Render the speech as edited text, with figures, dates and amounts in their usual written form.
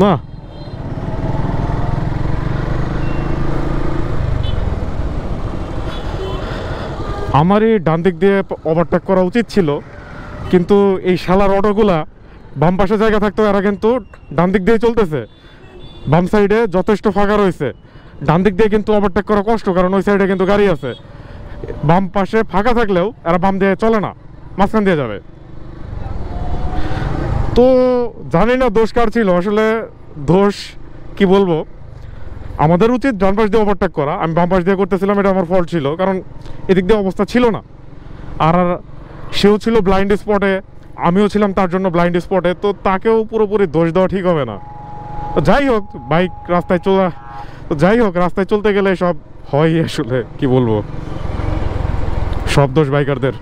না আমারই ডান দিক দিয়ে ওভারটেক করা উচিত ছিল, কিন্তু এই শালার অটোগুলা বাম পাশে জায়গা থাকতো, এরা কিন্তু ডান দিক দিয়ে চলতেছে। বাম সাইডে যথেষ্ট ফাঁকা রয়েছে, ডান দিক দিয়ে কিন্তু ওভারটেক করা কষ্ট, কারণ ওই সাইডে কিন্তু গাড়ি আছে। বাম পাশে ফাঁকা থাকলেও এরা বাম দিয়ে চলে না, মাঝখান দিয়ে যাবে। তো জানি না দোষ কার ছিল আসলে, দোষ কি বলবো, আমাদের উচিত ডান পাশ দিয়ে ওভারটেক করা, আমি বাম পাশ দিয়ে করতেছিলাম, এটা আমার ফল্ট ছিল, কারণ এদিক দিয়ে অবস্থা ছিল না। আর সেও ছিল ব্লাইন্ড স্পটে, আমিও ছিলাম তার জন্য ব্লাইন্ড স্পটে, তো তাকেও পুরোপুরি দোষ দেওয়া ঠিক হবে না। যাই হোক রাস্তায় চলতে গেলে সব হয়, আসলে কি বলবো, সব দোষ বাইকারদের।